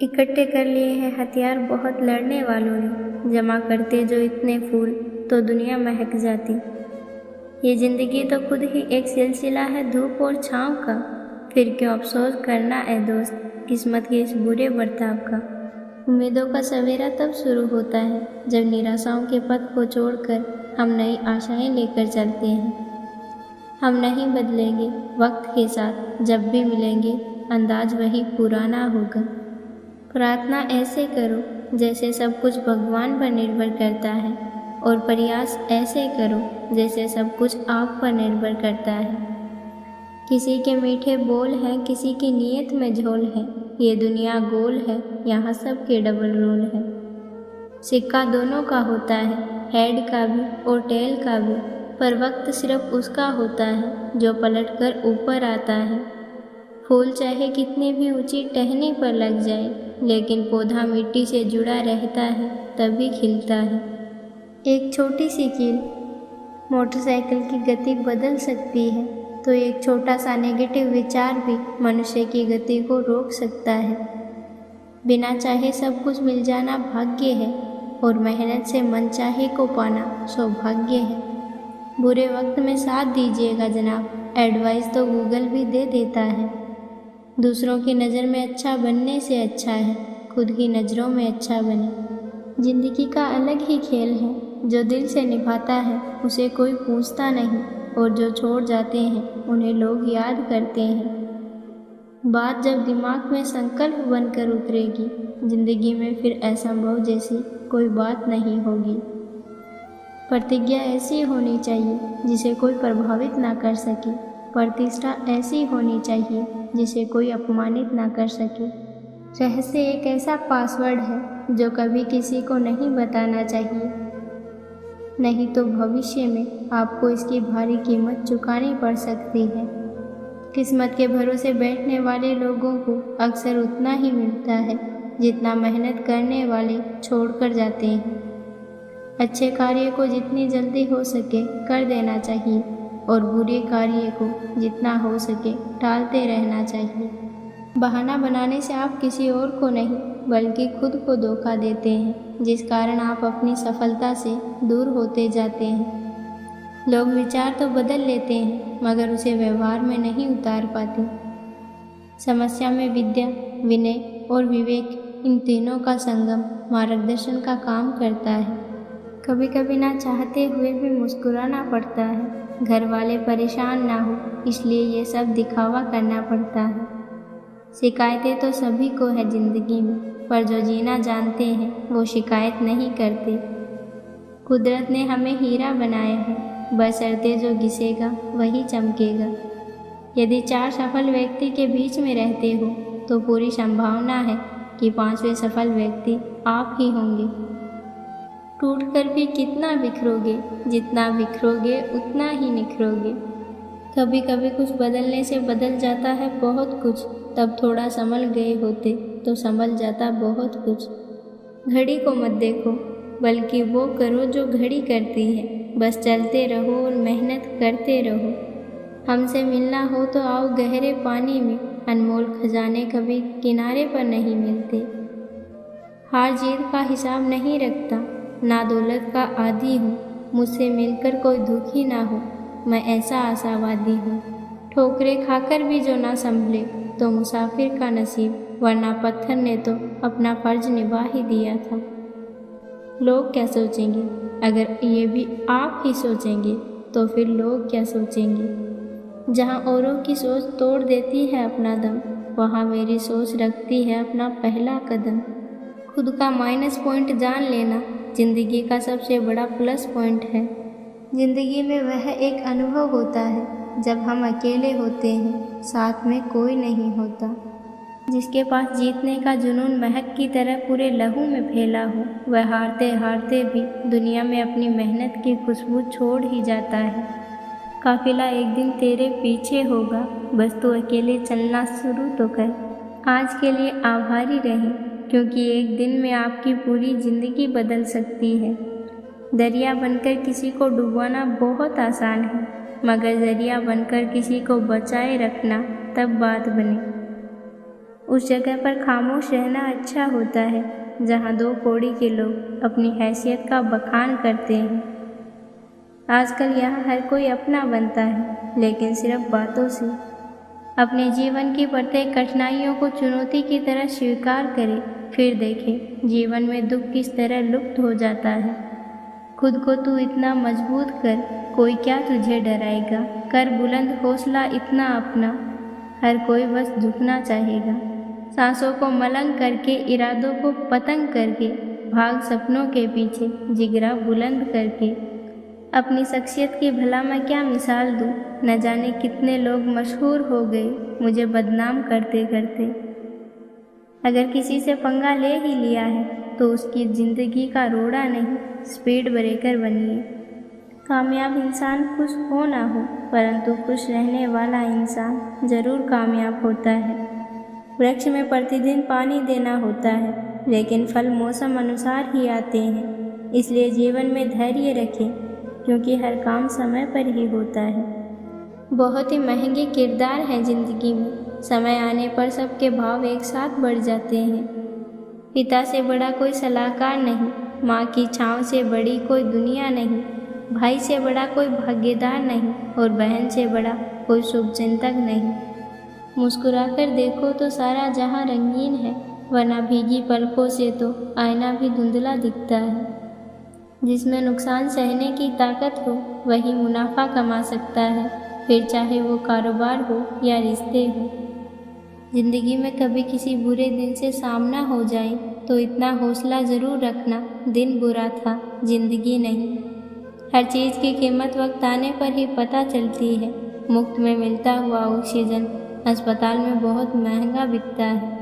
इकट्ठे कर लिए हैं हथियार बहुत लड़ने वालों ने, जमा करते जो इतने फूल तो दुनिया महक जाती। ये ज़िंदगी तो खुद ही एक सिलसिला है धूप और छाँव का, फिर क्यों अफसोस करना ए दोस्त किस्मत के इस बुरे बर्ताव का। उम्मीदों का सवेरा तब शुरू होता है जब निराशाओं के पथ को छोड़कर हम नई आशाएं लेकर चलते हैं। हम नहीं बदलेंगे वक्त के साथ, जब भी मिलेंगे अंदाज वही पुराना होगा। प्रार्थना ऐसे करो जैसे सब कुछ भगवान पर निर्भर करता है, और प्रयास ऐसे करो जैसे सब कुछ आप पर निर्भर करता है। किसी के मीठे बोल हैं, किसी की नीयत में झोल है, ये दुनिया गोल है, यहाँ सबके डबल रोल है। सिक्का दोनों का होता है, हेड का भी और टेल का भी, पर वक्त सिर्फ उसका होता है जो पलटकर ऊपर आता है। फूल चाहे कितनी भी ऊंची टहनी पर लग जाए, लेकिन पौधा मिट्टी से जुड़ा रहता है तभी खिलता है। एक छोटी सी कील मोटरसाइकिल की गति बदल सकती है, तो एक छोटा सा नेगेटिव विचार भी मनुष्य की गति को रोक सकता है। बिना चाहे सब कुछ मिल जाना भाग्य है, और मेहनत से मन चाहे को पाना सौभाग्य है। बुरे वक्त में साथ दीजिएगा जनाब, एडवाइस तो गूगल भी दे देता है। दूसरों की नज़र में अच्छा बनने से अच्छा है खुद की नज़रों में अच्छा बने। ज़िंदगी का अलग ही खेल है, जो दिल से निभाता है उसे कोई पूछता नहीं, और जो छोड़ जाते हैं उन्हें लोग याद करते हैं। बात जब दिमाग में संकल्प बनकर उतरेगी, ज़िंदगी में फिर असंभव जैसी कोई बात नहीं होगी। प्रतिज्ञा ऐसी होनी चाहिए जिसे कोई प्रभावित ना कर सके, प्रतिष्ठा ऐसी होनी चाहिए जिसे कोई अपमानित ना कर सके। रहस्य एक ऐसा पासवर्ड है जो कभी किसी को नहीं बताना चाहिए, नहीं तो भविष्य में आपको इसकी भारी कीमत चुकानी पड़ सकती है। किस्मत के भरोसे बैठने वाले लोगों को अक्सर उतना ही मिलता है जितना मेहनत करने वाले छोड़कर जाते हैं। अच्छे कार्य को जितनी जल्दी हो सके कर देना चाहिए, और बुरे कार्य को जितना हो सके टालते रहना चाहिए। बहाना बनाने से आप किसी और को नहीं बल्कि खुद को धोखा देते हैं, जिस कारण आप अपनी सफलता से दूर होते जाते हैं। लोग विचार तो बदल लेते हैं मगर उसे व्यवहार में नहीं उतार पाते। समस्या में विद्या, विनय और विवेक, इन तीनों का संगम मार्गदर्शन का काम करता है। कभी कभी ना चाहते हुए भी मुस्कुराना पड़ता है, घर वाले परेशान ना हो इसलिए ये सब दिखावा करना पड़ता है। शिकायतें तो सभी को है ज़िंदगी में, पर जो जीना जानते हैं वो शिकायत नहीं करते। कुदरत ने हमें हीरा बनाया है, बशर्ते जो घिसेगा वही चमकेगा। यदि 4 सफल व्यक्ति के बीच में रहते हो तो पूरी संभावना है कि 5वें सफल व्यक्ति आप ही होंगे। टूटकर भी कितना बिखरोगे, जितना बिखरोगे उतना ही निखरोगे। कभी कभी कुछ बदलने से बदल जाता है बहुत कुछ, तब थोड़ा संभल गए होते तो संभल जाता बहुत कुछ। घड़ी को मत देखो बल्कि वो करो जो घड़ी करती है, बस चलते रहो और मेहनत करते रहो। हमसे मिलना हो तो आओ गहरे पानी में, अनमोल खजाने कभी किनारे पर नहीं मिलते। हार जीत का हिसाब नहीं रखता, ना दौलत का आदी हूँ, मुझसे मिलकर कोई दुखी ना हो, मैं ऐसा आशावादी हूँ। ठोकरें खाकर भी जो ना संभले तो मुसाफिर का नसीब, वरना पत्थर ने तो अपना फर्ज निभा ही दिया था। लोग क्या सोचेंगे? अगर ये भी आप ही सोचेंगे तो फिर लोग क्या सोचेंगे? जहाँ औरों की सोच तोड़ देती है अपना दम, वहाँ मेरी सोच रखती है अपना पहला कदम। खुद का माइनस पॉइंट जान लेना ज़िंदगी का सबसे बड़ा प्लस पॉइंट है। ज़िंदगी में वह एक अनुभव होता है जब हम अकेले होते हैं, साथ में कोई नहीं होता। जिसके पास जीतने का जुनून महक की तरह पूरे लहू में फैला हो, वह हारते हारते भी दुनिया में अपनी मेहनत की खुशबू छोड़ ही जाता है। काफिला एक दिन तेरे पीछे होगा, बस तू अकेले चलना शुरू तो कर। आज के लिए आभारी रहें, क्योंकि एक दिन में आपकी पूरी ज़िंदगी बदल सकती है। दरिया बनकर किसी को डुबाना बहुत आसान है, मगर जरिया बनकर किसी को बचाए रखना तब बात बने। उस जगह पर खामोश रहना अच्छा होता है जहाँ दो कौड़ी के लोग अपनी हैसियत का बखान करते हैं। आजकल यहाँ हर कोई अपना बनता है, लेकिन सिर्फ बातों से। अपने जीवन की प्रत्येक कठिनाइयों को चुनौती की तरह स्वीकार करें, फिर देखें जीवन में दुख किस तरह लुप्त हो जाता है। खुद को तू इतना मजबूत कर, कोई क्या तुझे डराएगा। कर बुलंद हौसला इतना अपना, हर कोई बस झुकना चाहेगा। सांसों को मलंग करके, इरादों को पतंग करके, भाग सपनों के पीछे जिगरा बुलंद करके। अपनी शख्सियत की भला मैं क्या मिसाल दूँ, न जाने कितने लोग मशहूर हो गए मुझे बदनाम करते करते। अगर किसी से पंगा ले ही लिया है तो उसकी ज़िंदगी का रोड़ा नहीं, स्पीड ब्रेकर बनिए। कामयाब इंसान खुश हो ना हो, परंतु खुश रहने वाला इंसान ज़रूर कामयाब होता है। वृक्ष में प्रतिदिन पानी देना होता है, लेकिन फल मौसम अनुसार ही आते हैं। इसलिए जीवन में धैर्य रखें, क्योंकि हर काम समय पर ही होता है। बहुत ही महंगे किरदार हैं ज़िंदगी में, समय आने पर सबके भाव एक साथ बढ़ जाते हैं। पिता से बड़ा कोई सलाहकार नहीं, माँ की छाँव से बड़ी कोई दुनिया नहीं, भाई से बड़ा कोई भागीदार नहीं और बहन से बड़ा कोई शुभचिंतक नहीं। मुस्कुराकर देखो तो सारा जहाँ रंगीन है, वरना भीगी पलकों से तो आईना भी धुंधला दिखता है। जिसमें नुकसान सहने की ताकत हो वही मुनाफा कमा सकता है, फिर चाहे वो कारोबार हो या रिश्ते हो। जिंदगी में कभी किसी बुरे दिन से सामना हो जाए तो इतना हौसला ज़रूर रखना, दिन बुरा था, जिंदगी नहीं। हर चीज़ की कीमत वक्त आने पर ही पता चलती है। मुफ्त में मिलता हुआ ऑक्सीजन अस्पताल में बहुत महंगा बिकता है।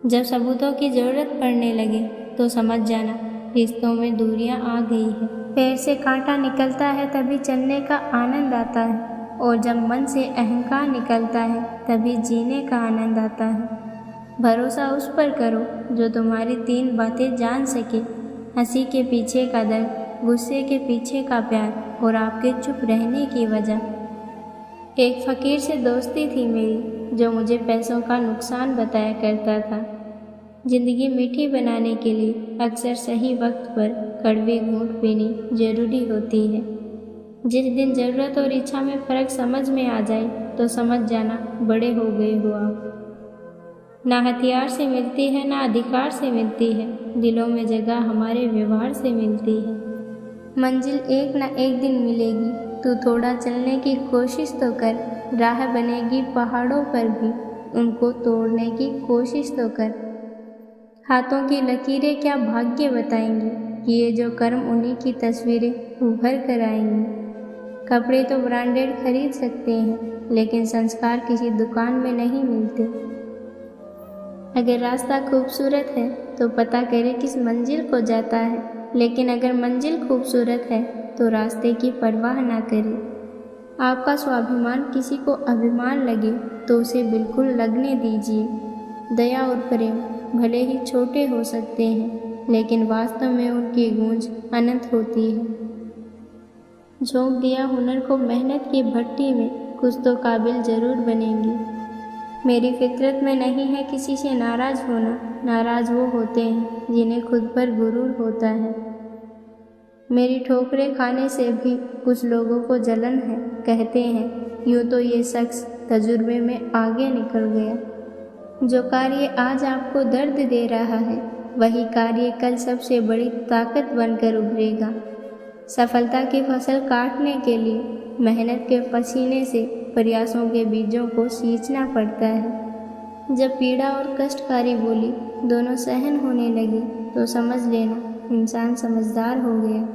जब सबूतों की ज़रूरत पड़ने लगे तो समझ जाना रिश्तों में दूरियां आ गई है। पैर से कांटा निकलता है तभी चलने का आनंद आता है, और जब मन से अहंकार निकलता है तभी जीने का आनंद आता है। भरोसा उस पर करो जो तुम्हारी 3 बातें जान सके, हंसी के पीछे का दर्द, गुस्से के पीछे का प्यार और आपके चुप रहने की वजह। एक फ़कीर से दोस्ती थी मेरी जो मुझे पैसों का नुकसान बताया करता था। ज़िंदगी मीठी बनाने के लिए अक्सर सही वक्त पर कड़वी घूंट पीनी ज़रूरी होती है। जिस दिन ज़रूरत और इच्छा में फ़र्क समझ में आ जाए तो समझ जाना बड़े हो गए हो आप। ना हथियार से मिलती है ना अधिकार से मिलती है, दिलों में जगह हमारे व्यवहार से मिलती है। मंजिल एक ना एक दिन मिलेगी, तू थोड़ा चलने की कोशिश तो कर। राह बनेगी पहाड़ों पर भी, उनको तोड़ने की कोशिश तो कर। हाथों की लकीरें क्या भाग्य बताएंगी, किए जो कर्म उन्हीं की तस्वीरें उभर कर आएंगी। कपड़े तो ब्रांडेड खरीद सकते हैं, लेकिन संस्कार किसी दुकान में नहीं मिलते। अगर रास्ता खूबसूरत है तो पता करे किस मंजिल को जाता है, लेकिन अगर मंजिल खूबसूरत है तो रास्ते की परवाह ना करे। आपका स्वाभिमान किसी को अभिमान लगे तो उसे बिल्कुल लगने दीजिए। दया और प्रेम भले ही छोटे हो सकते हैं, लेकिन वास्तव में उनकी गूंज अनंत होती है। झोंक दिया हुनर को मेहनत की भट्टी में, कुछ तो काबिल ज़रूर बनेंगी। मेरी फितरत में नहीं है किसी से नाराज़ होना, नाराज़ वो होते हैं जिन्हें खुद पर गुरूर होता है। मेरी ठोकरें खाने से भी कुछ लोगों को जलन है, कहते हैं यूँ तो ये शख्स तजुर्बे में आगे निकल गया। जो कार्य आज आपको दर्द दे रहा है वही कार्य कल सबसे बड़ी ताकत बनकर उभरेगा। सफलता की फसल काटने के लिए मेहनत के पसीने से प्रयासों के बीजों को सींचना पड़ता है। जब पीड़ा और कष्टकारी बोली दोनों सहन होने लगी तो समझ लेना इंसान समझदार हो गया।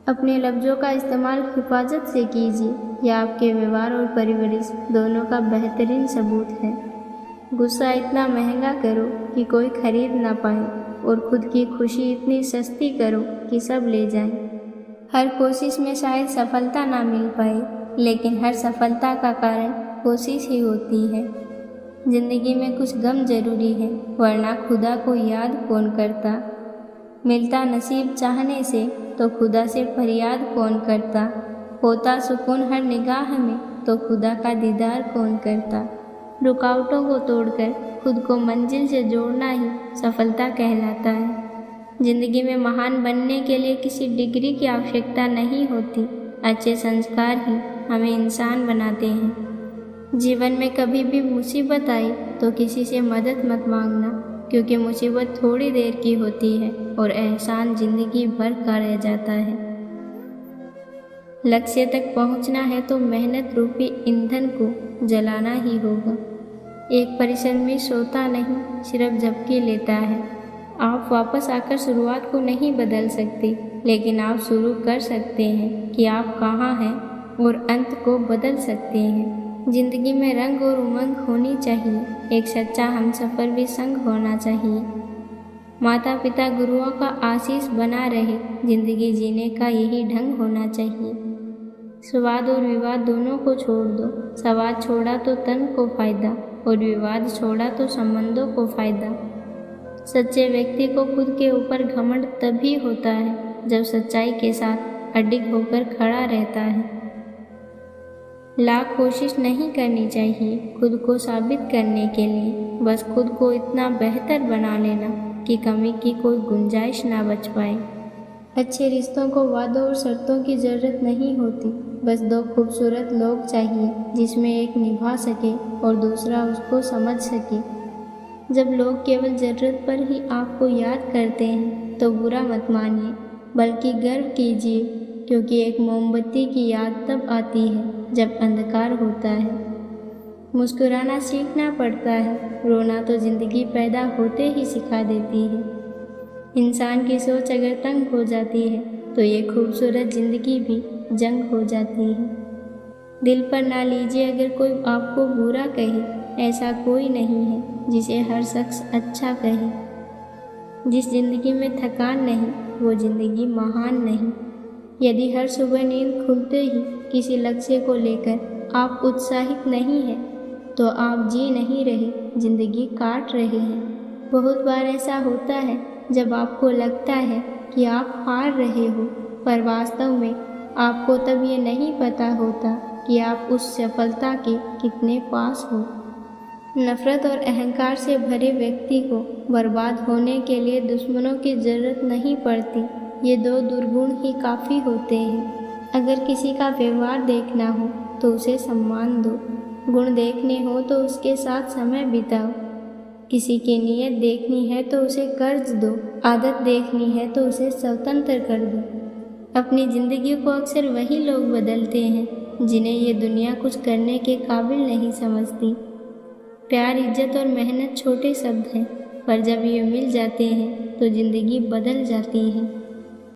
अपने लफ्ज़ों का इस्तेमाल हिफाजत से कीजिए, यह आपके व्यवहार और परवरिश दोनों का बेहतरीन सबूत है। गुस्सा इतना महंगा करो कि कोई खरीद ना पाए, और खुद की खुशी इतनी सस्ती करो कि सब ले जाएं। हर कोशिश में शायद सफलता ना मिल पाए, लेकिन हर सफलता का कारण कोशिश ही होती है। ज़िंदगी में कुछ गम जरूरी है, वरना खुदा को याद कौन करता। मिलता नसीब चाहने से तो खुदा से फरियाद कौन करता। होता सुकून हर निगाह में तो खुदा का दीदार कौन करता। रुकावटों को तोड़कर खुद को मंजिल से जोड़ना ही सफलता कहलाता है। जिंदगी में महान बनने के लिए किसी डिग्री की आवश्यकता नहीं होती, अच्छे संस्कार ही हमें इंसान बनाते हैं। जीवन में कभी भी मुसीबत आई तो किसी से मदद मत मांगना, क्योंकि मुसीबत थोड़ी देर की होती है और एहसान जिंदगी भर का रह जाता है। लक्ष्य तक पहुंचना है तो मेहनत रूपी ईंधन को जलाना ही होगा। एक परिश्रमी सोता नहीं, सिर्फ झपकी लेता है। आप वापस आकर शुरुआत को नहीं बदल सकते, लेकिन आप शुरू कर सकते हैं कि आप कहाँ हैं और अंत को बदल सकते हैं। जिंदगी में रंग और उमंग होनी चाहिए, एक सच्चा हमसफर भी संग होना चाहिए। माता पिता गुरुओं का आशीष बना रहे, जिंदगी जीने का यही ढंग होना चाहिए। स्वाद और विवाद दोनों को छोड़ दो, स्वाद छोड़ा तो तन को फायदा और विवाद छोड़ा तो संबंधों को फायदा। सच्चे व्यक्ति को खुद के ऊपर घमंड तभी होता है जब सच्चाई के साथ अडिग होकर खड़ा रहता है। लाख कोशिश नहीं करनी चाहिए खुद को साबित करने के लिए, बस खुद को इतना बेहतर बना लेना कि कमी की कोई गुंजाइश ना बच पाए। अच्छे रिश्तों को वादों और शर्तों की ज़रूरत नहीं होती, बस दो खूबसूरत लोग चाहिए जिसमें एक निभा सके और दूसरा उसको समझ सके। जब लोग केवल ज़रूरत पर ही आपको याद करते हैं तो बुरा मत मानिए, बल्कि गर्व कीजिए, क्योंकि एक मोमबत्ती की याद तब आती है जब अंधकार होता है। मुस्कुराना सीखना पड़ता है, रोना तो ज़िंदगी पैदा होते ही सिखा देती है। इंसान की सोच अगर तंग हो जाती है तो ये खूबसूरत ज़िंदगी भी जंग हो जाती है। दिल पर ना लीजिए अगर कोई आपको बुरा कहे, ऐसा कोई नहीं है जिसे हर शख्स अच्छा कहे। जिस ज़िंदगी में थकान नहीं वो ज़िंदगी महान नहीं। यदि हर सुबह नींद खुलते ही किसी लक्ष्य को लेकर आप उत्साहित नहीं हैं तो आप जी नहीं रहे, ज़िंदगी काट रहे हैं। बहुत बार ऐसा होता है जब आपको लगता है कि आप हार रहे हो, पर वास्तव में आपको तब ये नहीं पता होता कि आप उस सफलता के कितने पास हो। नफरत और अहंकार से भरे व्यक्ति को बर्बाद होने के लिए दुश्मनों की ज़रूरत नहीं पड़ती, ये दो दुर्गुण ही काफ़ी होते हैं। अगर किसी का व्यवहार देखना हो तो उसे सम्मान दो, गुण देखने हो तो उसके साथ समय बिताओ। किसी की नीयत देखनी है तो उसे कर्ज दो, आदत देखनी है तो उसे स्वतंत्र कर दो। अपनी ज़िंदगी को अक्सर वही लोग बदलते हैं जिन्हें ये दुनिया कुछ करने के काबिल नहीं समझती। प्यार, इज्जत और मेहनत छोटे शब्द हैं, पर जब ये मिल जाते हैं तो ज़िंदगी बदल जाती है।